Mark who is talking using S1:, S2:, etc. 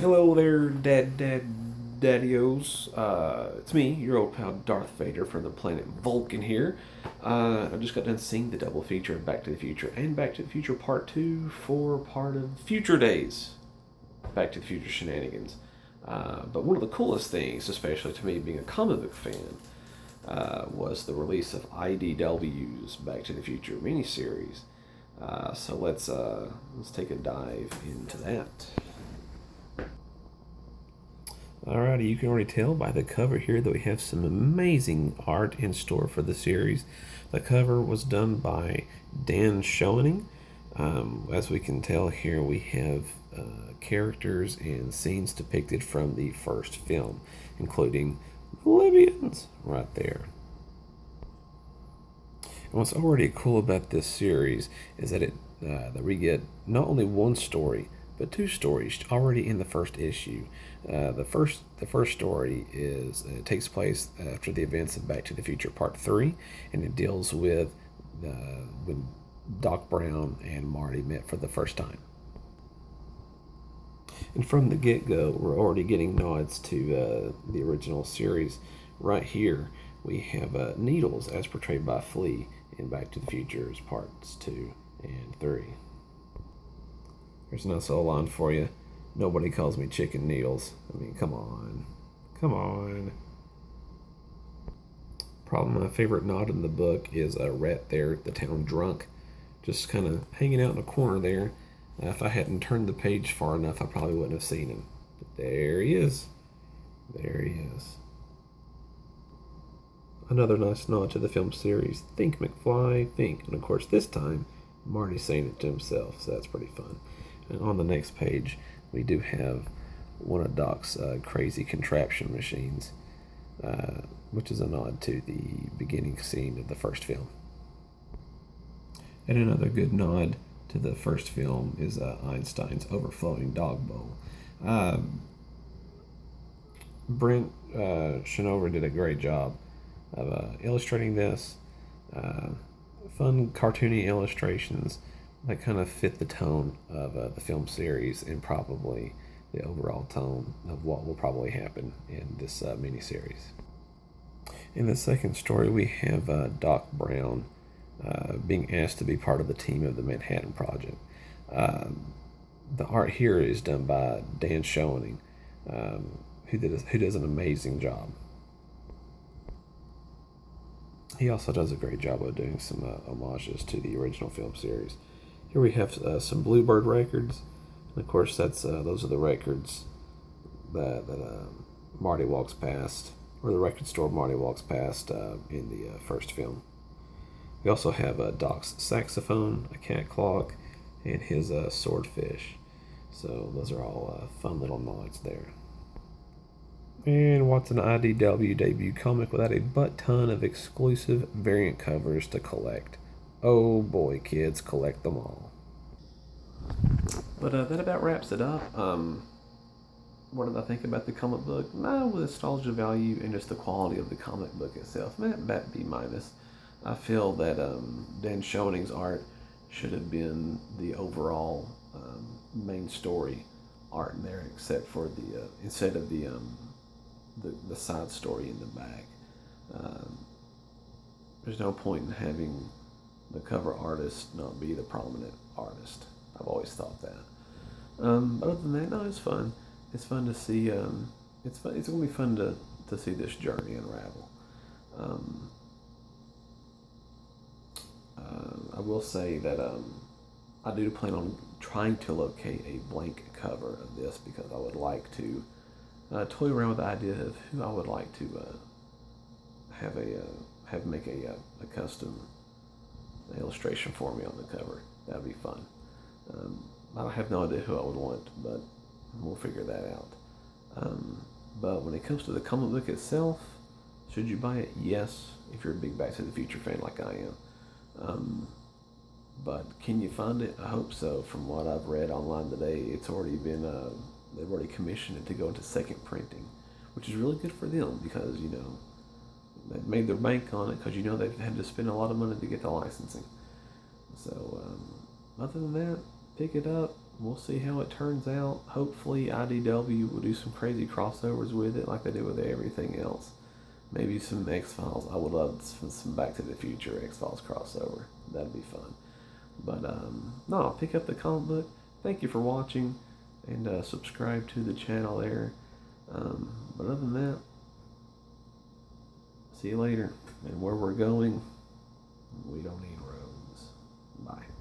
S1: Hello there, Daddios. It's me, your old pal Darth Vader from the planet Vulcan here. I just got done seeing the double feature of Back to the Future and Back to the Future Part 2 for part of Future Days. Back to the Future shenanigans. But one of the coolest things, especially to me being a comic book fan, was the release of IDW's Back to the Future miniseries. So let's take a dive into that. Alrighty, you can already tell by the cover here that we have some amazing art in store for the series. The cover was done by Dan Schoening. As we can tell here, we have characters and scenes depicted from the first film, including Libyans right there. And what's already cool about this series is that we get not only one story, but two stories already in the first issue. The first story is it takes place after the events of Back to the Future Part 3, and it deals with when Doc Brown and Marty met for the first time. And from the get go, we're already getting nods to the original series. Right here, we have Needles as portrayed by Flea in Back to the Future's Parts 2 and 3. There's an SO line for you. Nobody calls me Chicken Needles. I mean, come on. Come on. Probably my favorite nod in the book is Rat there, the town drunk, just kind of hanging out in a corner there. If I hadn't turned the page far enough, I probably wouldn't have seen him. But there he is. There he is. Another nice nod to the film series. Think, McFly, think. And of course, this time, Marty's saying it to himself, so that's pretty fun. And on the next page, we do have one of Doc's crazy contraption machines, which is a nod to the beginning scene of the first film. And another good nod to the first film is Einstein's overflowing dog bowl. Brent Shinover did a great job of illustrating this. Fun, cartoony illustrations that kind of fit the tone of the film series and probably the overall tone of what will probably happen in this miniseries. In the second story, we have Doc Brown being asked to be part of the team of the Manhattan Project. The art here is done by Dan Schoening, who does an amazing job. He also does a great job of doing some homages to the original film series. Here we have some Bluebird records, and of course those are the records that Marty walks past, or the record store Marty walks past in the first film. We also have Doc's saxophone, a cat clock, and his swordfish. So those are all fun little nods there. And what's an IDW debut comic without a butt ton of exclusive variant covers to collect? Oh boy, kids, collect them all. But that about wraps it up. What did I think about the comic book? No, with nostalgia value and just the quality of the comic book itself. That B minus. I feel that Dan Schoening's art should have been the overall main story art in there, except for the instead of the side story in the back. Um, there's no point in having the cover artist not be the prominent artist. I've always thought that. But other than that, no, it's fun. It's fun to see. It's fun. It's gonna be fun to see this journey unravel. Um, I will say that I do plan on trying to locate a blank cover of this because I would like to toy around with the idea of who I would like to have make a custom illustration for me on the cover. That'd be fun. I have no idea who I would want, but we'll figure that out. But when it comes to the comic book itself, should you buy it? Yes, if you're a big Back to the Future fan like I am. But can you find it? I hope so. From what I've read online today, it's already been they've already commissioned it to go into second printing, which is really good for them because they've made their bank on it because they've had to spend a lot of money to get the licensing. So other than that, pick it up, we'll see how it turns out. Hopefully, IDW will do some crazy crossovers with it, like they do with everything else. Maybe some X-Files. I would love some Back to the Future X-Files crossover. That'd be fun. But no, I'll pick up the comic book. Thank you for watching, and subscribe to the channel there. But other than that, see you later. And where we're going, we don't need roads. Bye.